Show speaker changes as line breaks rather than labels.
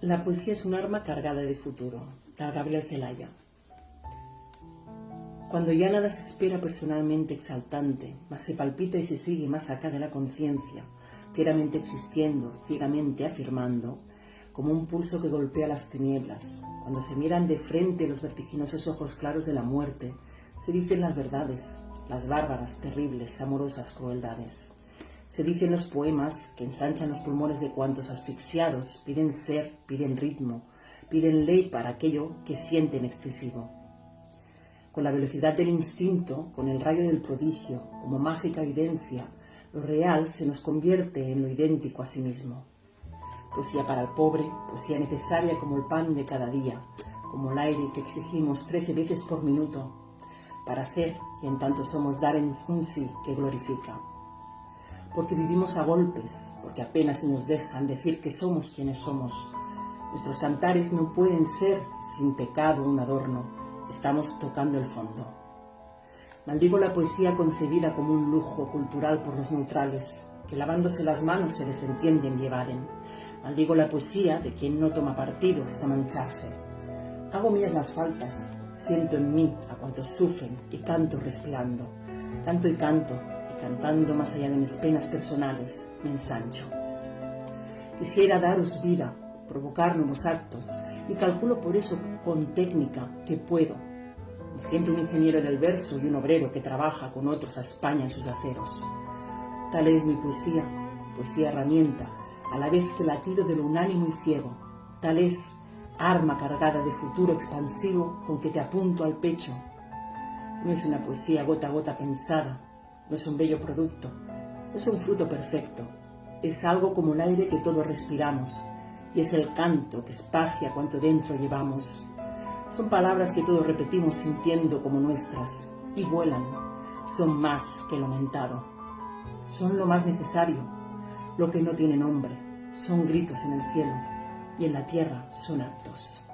La poesía es un arma cargada de futuro. Gabriel Celaya. Cuando ya nada se espera personalmente exaltante, mas se palpita y se sigue más acá de la conciencia, fieramente existiendo, ciegamente afirmando, como un pulso que golpea las tinieblas, cuando se miran de frente los vertiginosos ojos claros de la muerte, se dicen las verdades, las bárbaras, terribles, amorosas crueldades. Se dicen los poemas que ensanchan los pulmones de cuantos asfixiados piden ser, piden ritmo, piden ley para aquello que sienten expresivo. Con la velocidad del instinto, con el rayo del prodigio, como mágica evidencia, lo real se nos convierte en lo idéntico a sí mismo. Poesía para el pobre, poesía necesaria como el pan de cada día, como el aire que exigimos 13 veces por minuto, para ser, y en tanto somos dar en un sí que glorifica. Porque vivimos a golpes, porque apenas nos dejan decir que somos quienes somos. Nuestros cantares no pueden ser, sin pecado, un adorno. Estamos tocando el fondo. Maldigo la poesía concebida como un lujo cultural por los neutrales, que lavándose las manos se desentienden y evaden. Maldigo la poesía de quien no toma partido hasta mancharse. Hago mías las faltas, siento en mí a cuantos sufren y canto respirando. Canto y canto, y cantando más allá de mis penas personales, me ensancho. Quisiera daros vida, provocar nuevos actos, y calculo por eso con técnica que puedo. Me siento un ingeniero del verso y un obrero que trabaja con otros a España en sus aceros. Tal es mi poesía, poesía herramienta, a la vez que latido de lo unánimo y ciego. Tal es, arma cargada de futuro expansivo con que te apunto al pecho. No es una poesía gota a gota pensada, no es un bello producto, no es un fruto perfecto, es algo como el aire que todos respiramos, y es el canto que espacia cuanto dentro llevamos. Son palabras que todos repetimos sintiendo como nuestras, y vuelan, son más que lo mentado. Son lo más necesario, lo que no tiene nombre, son gritos en el cielo, y en la tierra son actos.